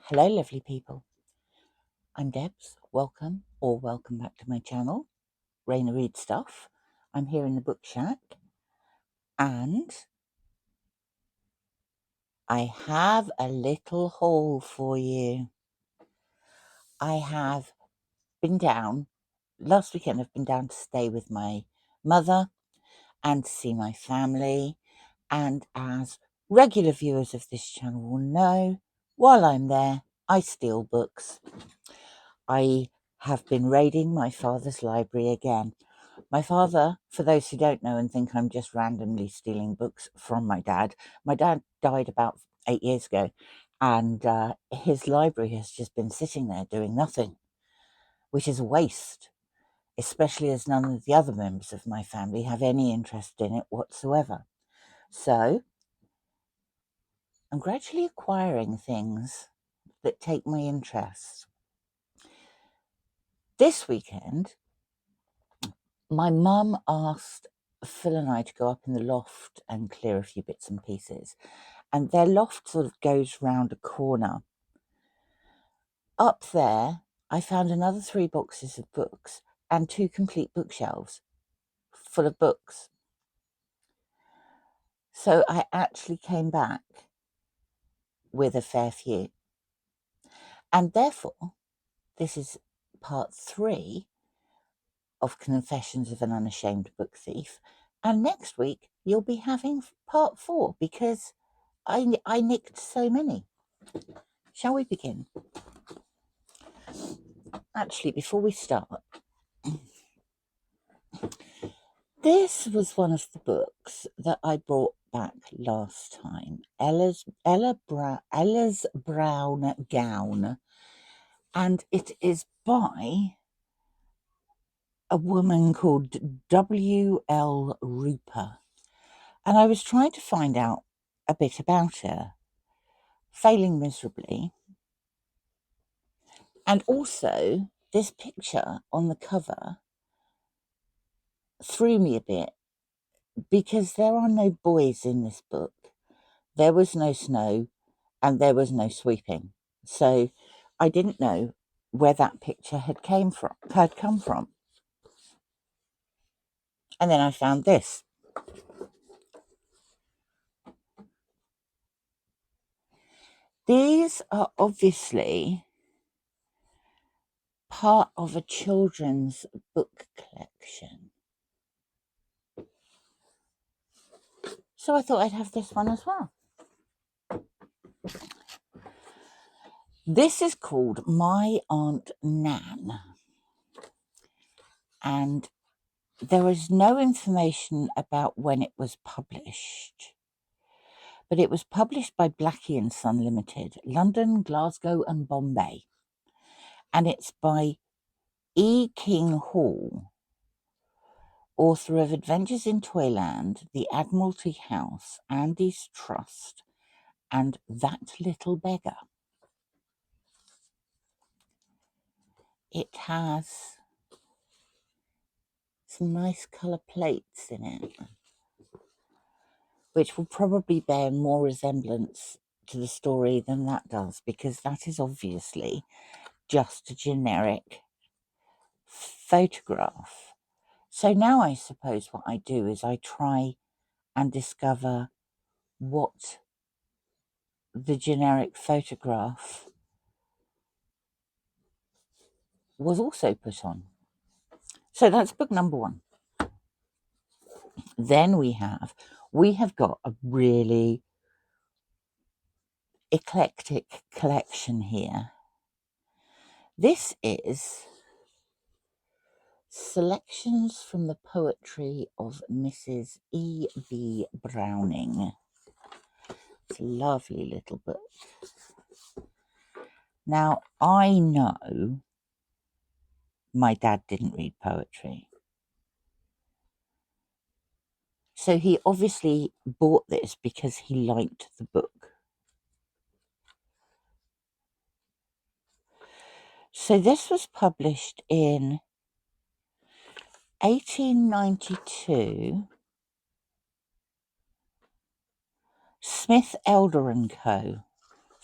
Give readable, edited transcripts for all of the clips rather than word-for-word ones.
Hello, lovely people. I'm Debs. Welcome back to my channel, Raina Read Stuff. I'm here in the book shack, and I have a little haul for you. I have been down, last weekend I've been down to stay with my mother and to see my family, and as regular viewers of this channel will know, while I'm there, I steal books. I have been raiding my father's library again. My father, for those who don't know and think I'm just randomly stealing books from my dad died about 8 years ago, and his library has just been sitting there doing nothing, which is a waste, especially as none of the other members of my family have any interest in it whatsoever. So I'm gradually acquiring things that take my interest. This weekend, my mum asked Phil and I to go up in the loft and clear a few bits and pieces. And their loft sort of goes round a corner. Up there, I found another 3 boxes of books and 2 complete bookshelves full of books. So I actually came back with a fair few. And therefore, this is part 3 of Confessions of an Unashamed Book Thief. And next week, you'll be having part 4 because I nicked so many. Shall we begin? Actually, before we start, this was one of the books that I brought back last time, Ella's Brown Gown, and it is by a woman called W.L. Rooper. And I was trying to find out a bit about her, failing miserably. And also, this picture on the cover threw me a bit because there are no boys in this book. There was no snow and there was no sweeping. So I didn't know where that picture had come from. And then I found this. These are obviously part of a children's book collection. So I thought I'd have this one as well. This is called My Aunt Nan. And there is no information about when it was published. But it was published by Blackie and Son Limited, London, Glasgow and Bombay. And it's by E. King Hall, author of Adventures in Toyland, The Admiralty House, Andy's Trust, and That Little Beggar. It has some nice colour plates in it, which will probably bear more resemblance to the story than that does, because that is obviously just a generic photograph. So now I suppose what I do is I try and discover what the generic photograph was also put on. So that's book number 1. Then we have got a really eclectic collection here. This is selections from the poetry of Mrs. E.B. Browning. It's a lovely little book. Now, I know my dad didn't read poetry. So he obviously bought this because he liked the book. So this was published in 1892. Smith, Elder & Co.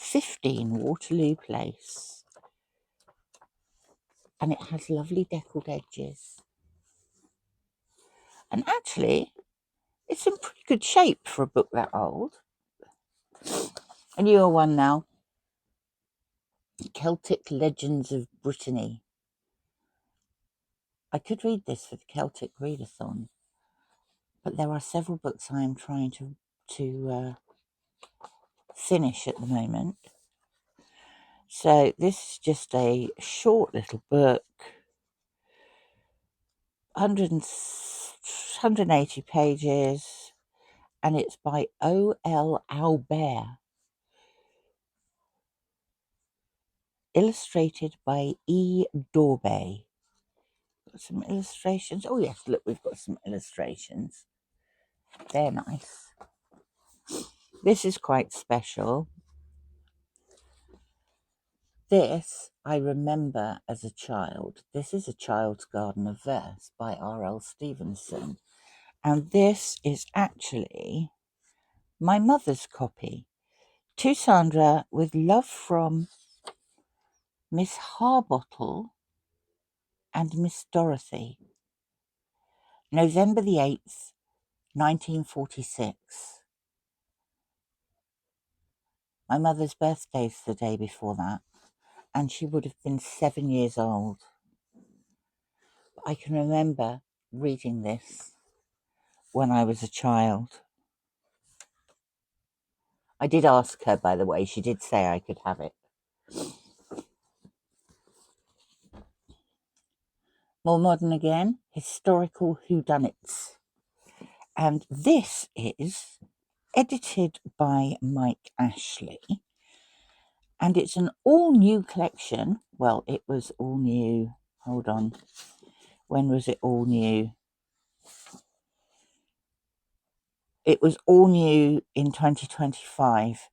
15 Waterloo Place. And it has lovely deckled edges. And actually, it's in pretty good shape for a book that old. A newer one now. Celtic Legends of Brittany. I could read this for the Celtic Readathon, but there are several books I am trying to finish at the moment. So this is just a short little book, 180 pages, and it's by O.L. Albert, illustrated by E. Dorbey. Got some illustrations. Oh yes, look, we've got some illustrations. They're nice. This is quite special. This I remember as a child. This is A Child's Garden of Verse by R.L. Stevenson. And this is actually my mother's copy. To Sandra, with love from Miss Harbottle and Miss Dorothy. November the 8th, 1946. My mother's birthday's the day before that, and she would have been 7 years old. I can remember reading this when I was a child. I did ask her, by the way, she did say I could have it. More modern again, historical whodunits. And this is edited by Mike Ashley. And it's an all-new collection. Well, it was all new. Hold on. When was it all new? It was all new in 2025.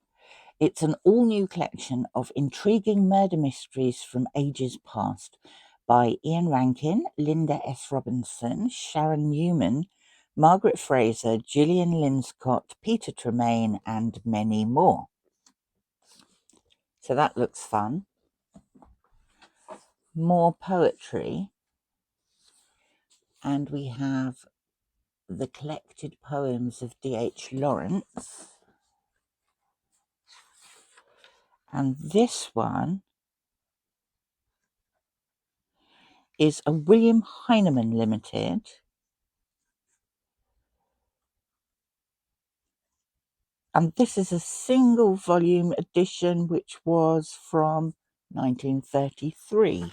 It's an all-new collection of intriguing murder mysteries from ages past by Ian Rankin, Linda S. Robinson, Sharon Newman, Margaret Fraser, Gillian Linscott, Peter Tremaine, and many more. So that looks fun. More poetry. And we have the collected poems of D.H. Lawrence. And this one is a William Heinemann Limited. And this is a single volume edition, which was from 1933.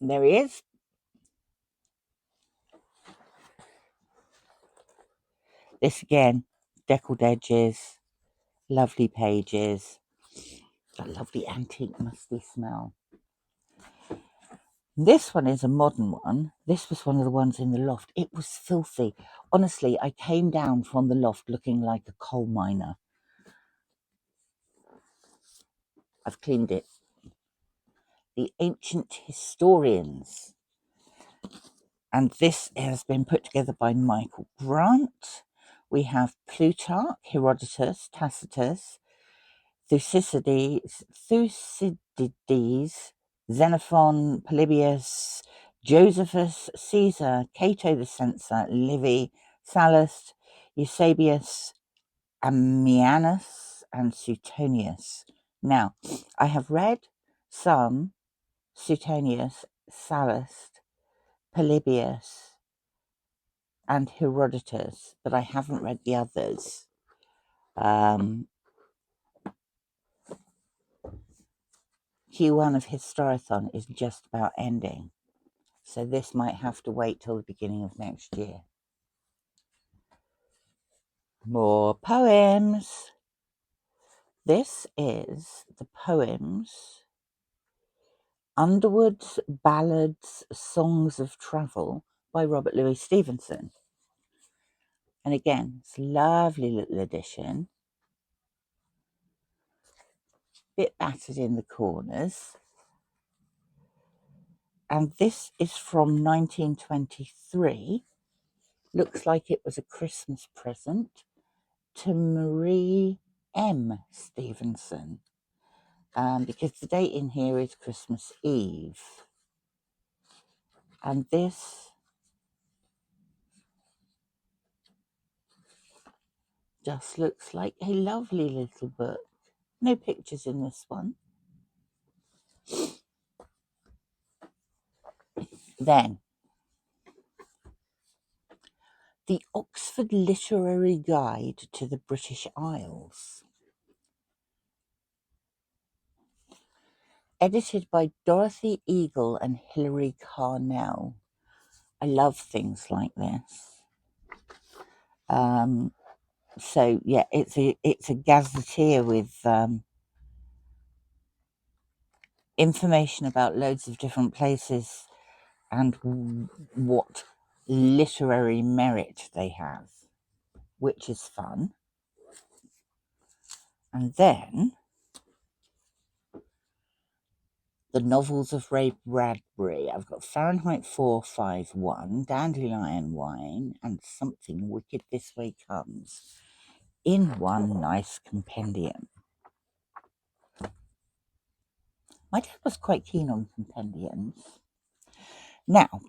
And there he is. This again, deckled edges, lovely pages, a lovely antique musty smell. This one is a modern one. This was one of the ones in the loft. It was filthy. Honestly, I came down from the loft looking like a coal miner. I've cleaned it. The Ancient Historians. And this has been put together by Michael Grant. We have Plutarch, Herodotus, Tacitus, Thucydides, Xenophon, Polybius, Josephus, Caesar, Cato the Censor, Livy, Sallust, Eusebius, Ammianus, and Suetonius. Now, I have read some Suetonius, Sallust, Polybius, and Herodotus, but I haven't read the others. Q1 of Historathon is just about ending, so this might have to wait till the beginning of next year. More poems. This is the poems Underwood's Ballads, Songs of Travel by Robert Louis Stevenson. And again, it's a lovely little edition. Bit battered in the corners. And this is from 1923. Looks like it was a Christmas present to Marie M. Stevenson, because the date in here is Christmas Eve. And this just looks like a lovely little book. No pictures in this one. Then, the Oxford Literary Guide to the British Isles, edited by Dorothy Eagle and Hilary Carnell. I love things like this. So yeah, it's a gazetteer with information about loads of different places and what literary merit they have, which is fun. And then the novels of Ray Bradbury. I've got Fahrenheit 451, Dandelion Wine, and Something Wicked This Way Comes in one nice compendium. My dad was quite keen on compendiums. Now,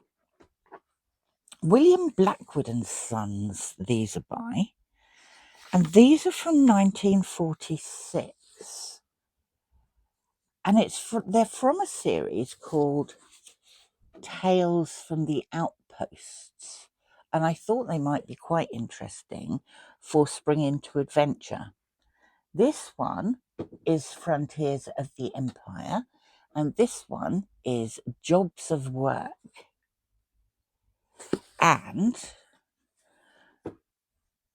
William Blackwood and Sons, these are by, and these are from 1946. And they're from a series called Tales from the Outposts. And I thought they might be quite interesting for spring into adventure. This one is Frontiers of the Empire, and this one is Jobs of Work. And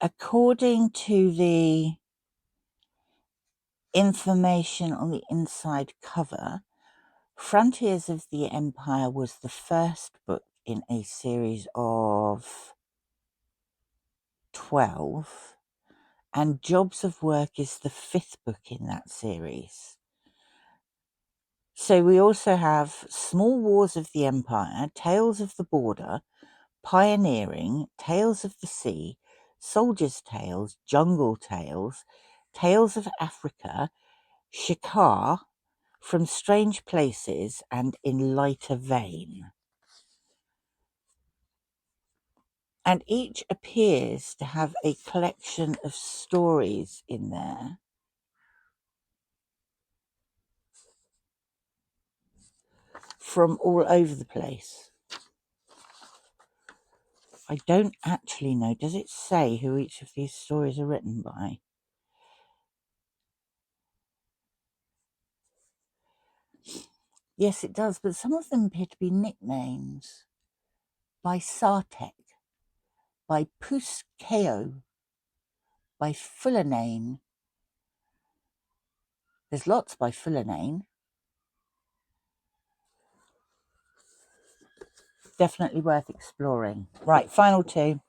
according to the information on the inside cover, Frontiers of the Empire was the first book in a series of 12, and Jobs of Work is the 5th book in that series. So we also have Small Wars of the Empire, Tales of the Border, Pioneering, Tales of the Sea, Soldiers' Tales, Jungle Tales, Tales of Africa, Shikar, From Strange Places, and In Lighter Vein. And each appears to have a collection of stories in there. From all over the place. I don't actually know. Does it say who each of these stories are written by? Yes, it does, but some of them appear to be nicknames. By Sartek, by Puskeo, by Fullernain. There's lots by Fullernain. Definitely worth exploring. Right, final two.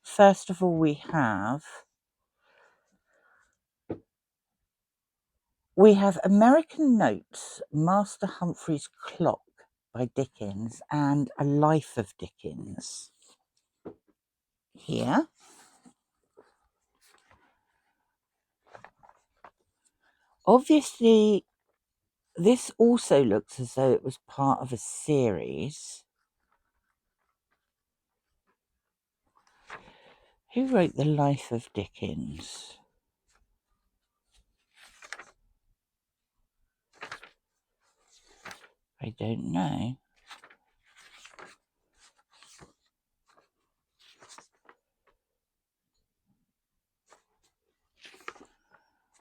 First of all, we have American Notes, Master Humphrey's Clock by Dickens, and A Life of Dickens. Here. Obviously, this also looks as though it was part of a series. Who wrote The Life of Dickens? I don't know.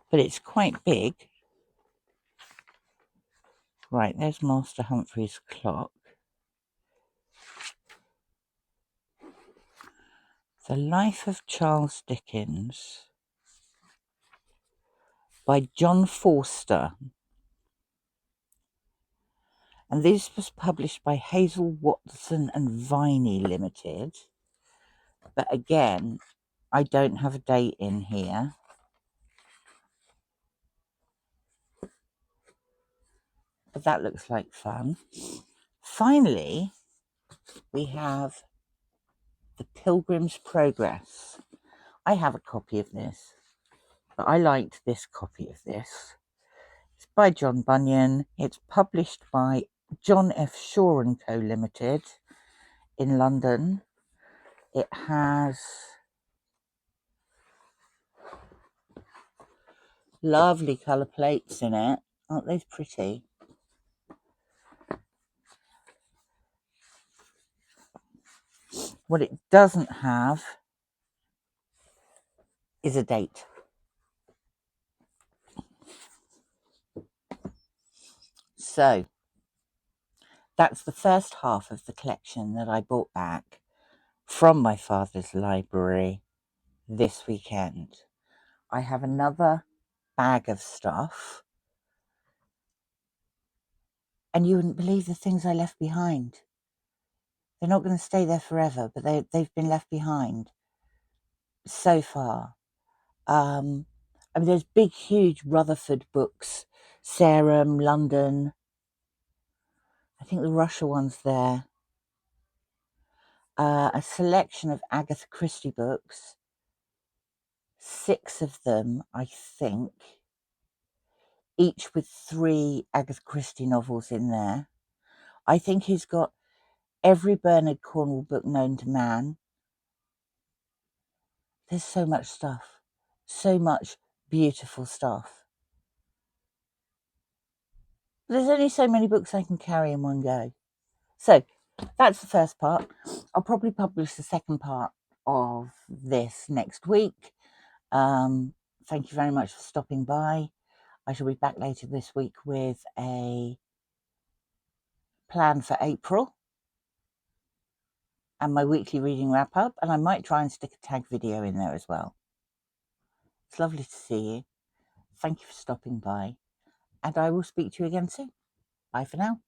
But it's quite big. Right, there's Master Humphrey's Clock. The Life of Charles Dickens by John Forster. And this was published by Hazel Watson and Viney Limited. But again, I don't have a date in here. But that looks like fun. Finally, we have The Pilgrim's Progress, I have a copy of this, but I liked this copy of this. It's by John Bunyan. It's published by John F. Shaw and Co. Limited in London. It has lovely colour plates in it. Aren't they pretty? What it doesn't have is a date. So that's the first half of the collection that I bought back from my father's library this weekend. I have another bag of stuff, and you wouldn't believe the things I left behind. They're not going to stay there forever, but they've been left behind so far. I mean, there's big, huge Rutherford books, Sarum, London. I think the Russia one's there. A selection of Agatha Christie books, 6 of them, I think, each with 3 Agatha Christie novels in there. I think he's got every Bernard Cornwell book known to man. There's so much stuff, so much beautiful stuff. There's only so many books I can carry in one go. So that's the first part. I'll probably publish the second part of this next week. Thank you very much for stopping by. I shall be back later this week with a plan for April and my weekly reading wrap up, and I might try and stick a tag video in there as well. It's lovely to see you. Thank you for stopping by, and I will speak to you again soon. Bye for now.